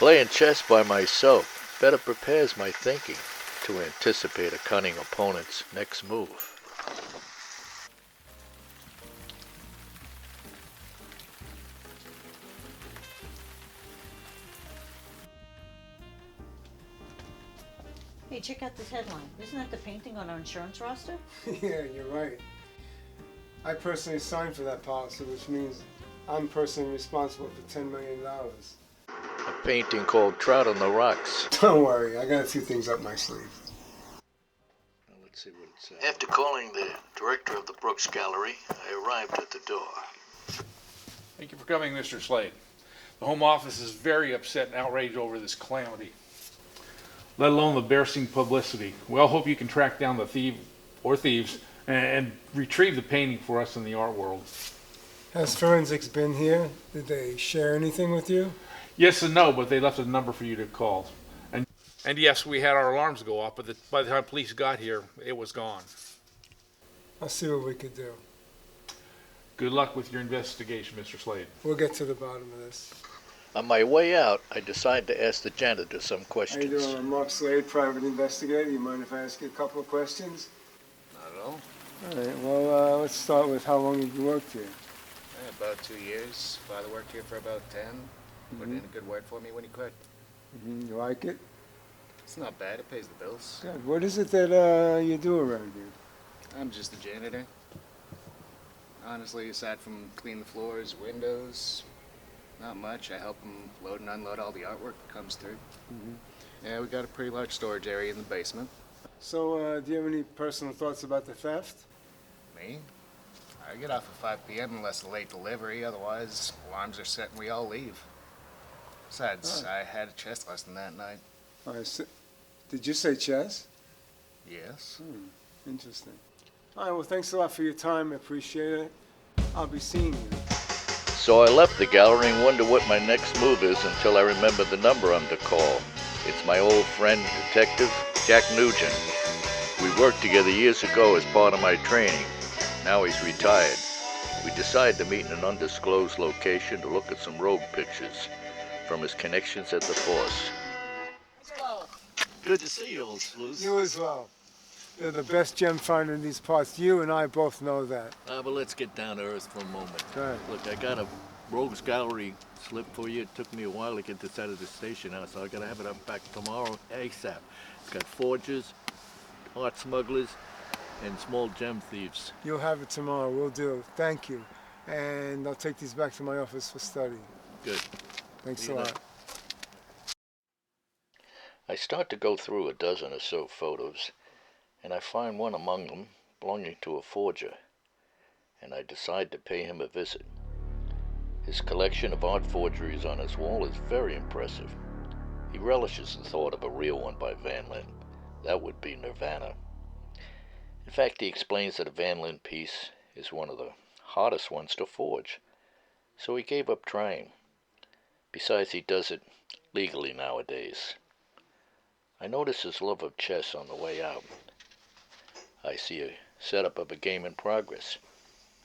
Playing chess by myself better prepares my thinking to anticipate a cunning opponent's next move. Hey, check out this headline. Isn't that the painting on our insurance roster? Yeah, you're right. I personally signed for that policy, which means I'm personally responsible for $10 million. A painting called Trout on the Rocks. Don't worry, I got a few things up my sleeve. Now, let's see what it says. After calling the director of the Brooks Gallery, I arrived at the door. Thank you for coming, Mr. Slade. The Home Office is very upset and outraged over this calamity, let alone the embarrassing publicity. We all hope you can track down the thief or thieves and retrieve the painting for us in the art world. Has forensics been here? Did they share anything with you? Yes and no, but they left a number for you to call. And yes, we had our alarms go off, but by the time police got here, it was gone. I'll see what we could do. Good luck with your investigation, Mr. Slade. We'll get to the bottom of this. On my way out, I decided to ask the janitor some How questions. you doing? I'm Mark Slade, private investigator. You mind if I ask you a couple of questions? Not at all. All right, well, let's start with how long have you worked here? About 2 years. Father worked here for about 10. Put in a good word for me when he could. You like it? It's not bad. It pays the bills. Good. What is it that you do around here? I'm just a janitor. Honestly, aside from cleaning the floors, windows, not much. I help them load and unload all the artwork that comes through. Yeah, we got a pretty large storage area in the basement. So, do you have any personal thoughts about the theft? Me? I get off at 5 p.m. unless a late delivery. Otherwise, alarms are set and we all leave. Besides, I had a chess lesson that night. Did you say chess? Yes. Interesting. All right, well, thanks a lot for your time. I appreciate it. I'll be seeing you. So I left the gallery and wondered what my next move is until I remembered the number I'm to call. It's my old friend, Detective Jack Nugent. We worked together years ago as part of my training. Now he's retired. We decided to meet in an undisclosed location to look at some rogue pictures from his connections at the force. Good to see you, old sleuth. You as well. You're the best gem finder in these parts. You and I both know that. But let's get down to earth for a moment. Right. Look, I got a rogues gallery slip for you. It took me a while to get this out of the station now, so I gotta have it up back tomorrow ASAP. It's got forgers, art smugglers, and small gem thieves. You'll have it tomorrow. We'll do. Thank you. And I'll take these back to my office for study. Good. Thanks See a you lot. then. I start to go through a dozen or so photos, and I find one among them belonging to a forger, and I decide to pay him a visit. His collection of art forgeries on his wall is very impressive. He relishes the thought of a real one by Van Lyn. That would be Nirvana. In fact, he explains that a Van Lyn piece is one of the hardest ones to forge, so he gave up trying. Besides, he does it legally nowadays. I notice his love of chess on the way out. I see a setup of a game in progress.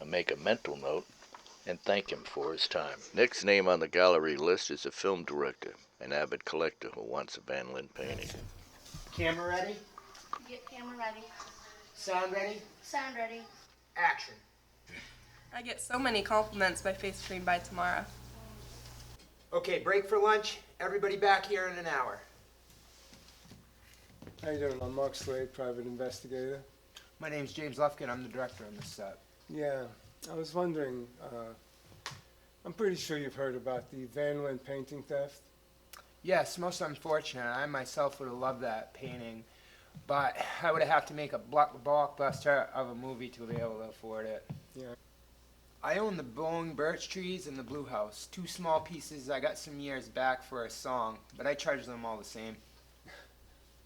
I make a mental note and thank him for his time. Next name on the gallery list is a film director, an avid collector who wants a Van Lyn painting. Camera ready? Get camera ready. Sound ready? Sound ready. Action. I get so many compliments by face cream by tomorrow. Okay, break for lunch. Everybody back here in an hour. How you doing? I'm Mark Slade, private investigator. My name's James Lufkin. I'm the director on this set. Yeah, I was wondering, I'm pretty sure you've heard about the Van Lyn painting theft. Yes, most unfortunate. I myself would have loved that painting, but I would have to make a blockbuster of a movie to be able to afford it. Yeah. I own the blowing birch trees and the blue house. 2 small pieces I got some years back for a song, but I charge them all the same.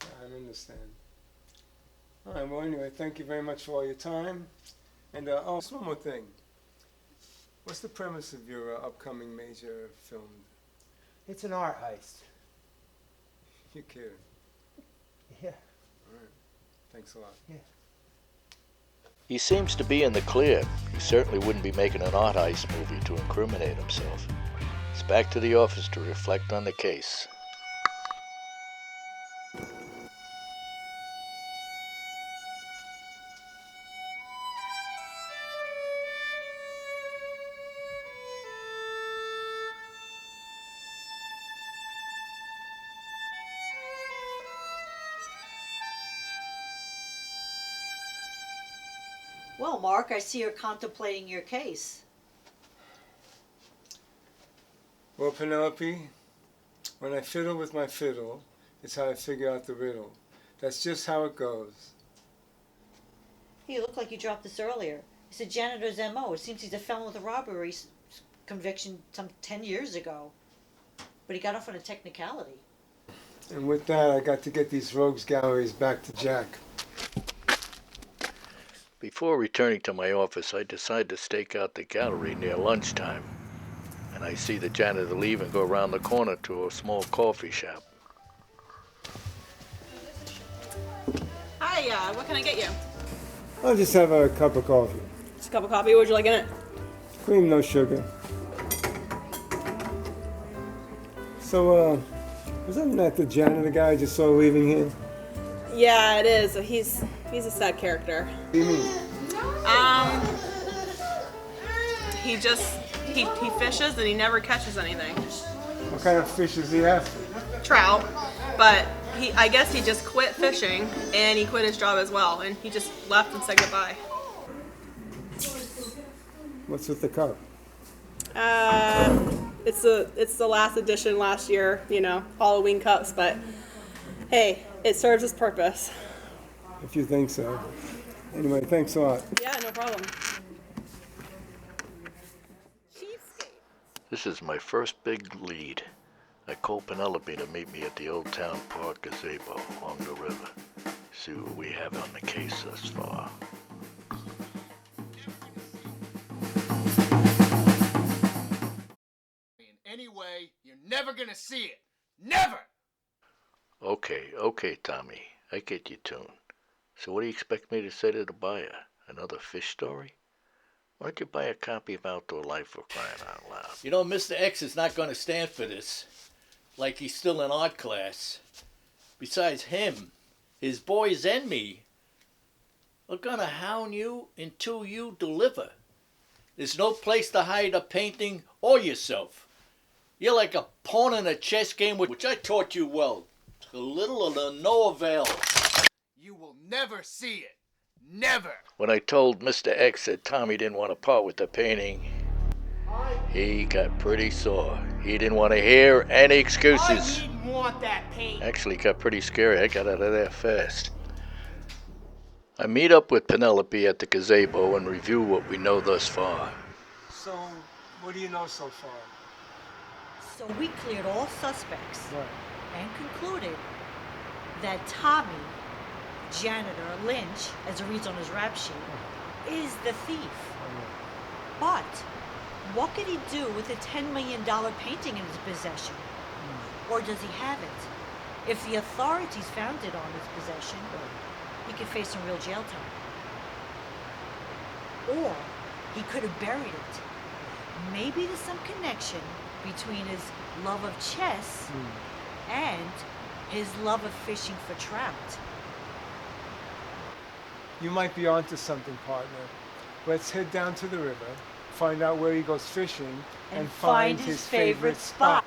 I understand. All right, well, anyway, thank you very much for all your time. And, just one more thing. What's the premise of your upcoming major film? It's an art heist. You're kidding. Yeah. All right. Thanks a lot. Yeah. He seems to be in the clear. He certainly wouldn't be making an art heist movie to incriminate himself. He's back to the office to reflect on the case. Well, Mark, I see you're contemplating your case. Well, Penelope, when I fiddle with my fiddle, it's how I figure out the riddle. That's just how it goes. Hey, you look like you dropped this earlier. It's a janitor's M.O. It seems he's a felon with a robbery conviction some 10 years ago. But he got off on a technicality. And with that, I got to get these rogues galleries back to Jack. Before returning to my office, I decide to stake out the gallery near lunchtime, and I see the janitor leave and go around the corner to a small coffee shop. Hi, what can I get you? I'll just have a cup of coffee. Just a cup of coffee. What would you like in it? Cream, no sugar. So, wasn't that the janitor guy I just saw leaving here? Yeah, it is. He's a sad character. What do you mean? He fishes and he never catches anything. What kind of fish is he after? Trout, but I guess he just quit fishing and he quit his job as well, and he just left and said goodbye. What's with the cup? It's the last edition last year, Halloween cups, but hey, it serves its purpose. If you think so. Anyway, thanks a lot. Yeah, no problem. This is my first big lead. I called Penelope to meet me at the Old Town Park gazebo along the river. See what we have on the case thus far. In any way, you're never gonna see it. Never! Okay, Tommy. I get your tune. So what do you expect me to say to the buyer? Another fish story? Why don't you buy a copy of Outdoor Life for crying out loud? You know, Mr. X is not going to stand for this. Like he's still in art class. Besides him, his boys and me are going to hound you until you deliver. There's no place to hide a painting or yourself. You're like a pawn in a chess game, which I taught you well. To little or to no avail. You will never see it. Never! When I told Mr. X that Tommy didn't want to part with the painting, he got pretty sore. He didn't want to hear any excuses. I didn't want that paint. Actually got pretty scary. I got out of there fast. I meet up with Penelope at the gazebo and review what we know thus far. So, what do you know so far? So we cleared all suspects Right. and concluded that Tommy, janitor Lynch, as it reads on his rap sheet, is the thief. But what could he do with a $10 million painting in his possession? Or does he have it? If the authorities found it on his possession, he could face some real jail time. Or he could have buried it. Maybe there's some connection between his love of chess and his love of fishing for trout. You might be onto something, partner. Let's head down to the river, find out where he goes fishing, and find his favorite spot.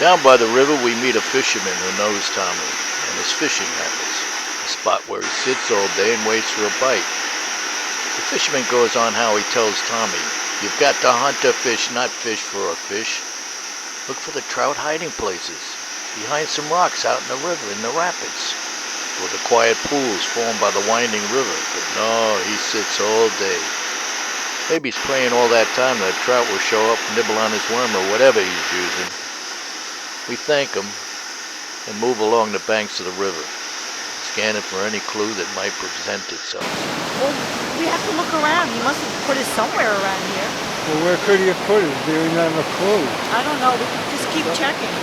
Down by the river, we meet a fisherman who knows Tommy and his fishing habits, a spot where he sits all day and waits for a bite. The fisherman goes on how he tells Tommy, "You've got to hunt a fish, not fish for a fish. Look for the trout hiding places, behind some rocks out in the river in the rapids, or the quiet pools formed by the winding river." But no, he sits all day. Maybe he's praying all that time that a trout will show up, nibble on his worm, or whatever he's using. We thank him and move along the banks of the river, scanning for any clue that might present itself. Well, we have to look around. He must have put it somewhere around here. Well, where could he have put it? Do we not have a clue? I don't know. We can just keep checking.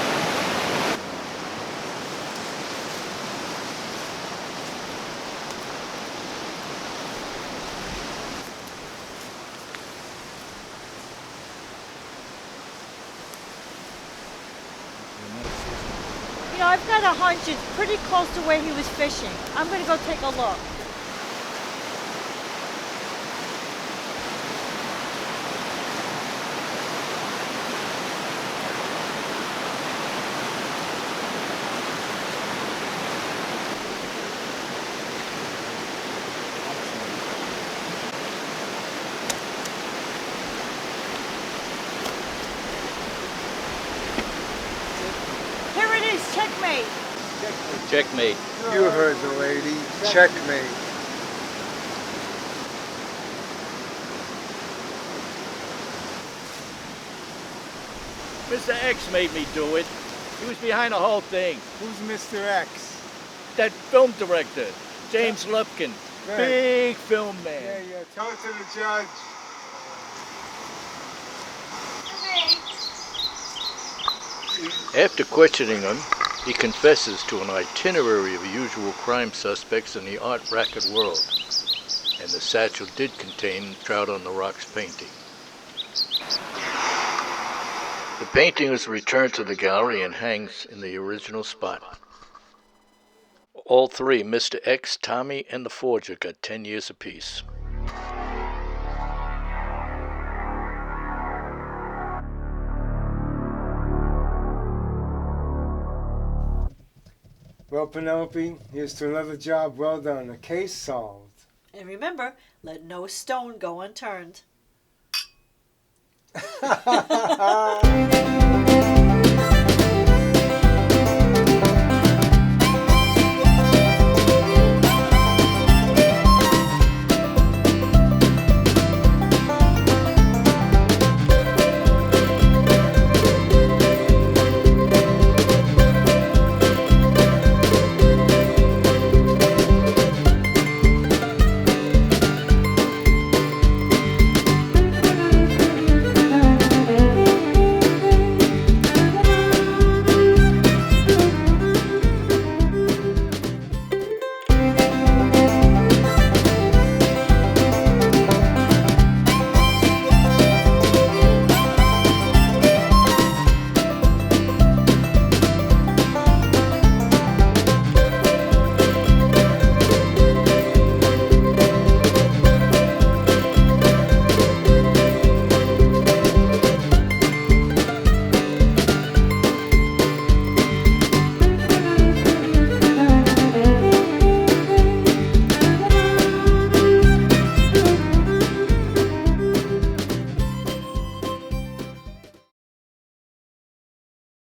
You know, I've got a hunch it's pretty close to where he was fishing. I'm going to go take a look. Checkmate. Checkmate. You heard the lady. Checkmate. Mr. X made me do it. He was behind the whole thing. Who's Mr. X? That film director, James Lupkin. Right. Big film man. Yeah. Tell it to the judge. After questioning him, he confesses to an itinerary of usual crime suspects in the art racket world, and the satchel did contain Trout on the Rocks painting. The painting is returned to the gallery and hangs in the original spot. All three, Mr. X, Tommy, and the forger, got 10 years apiece. Well, Penelope, here's to another job well done. A case solved. And remember, let no stone go unturned.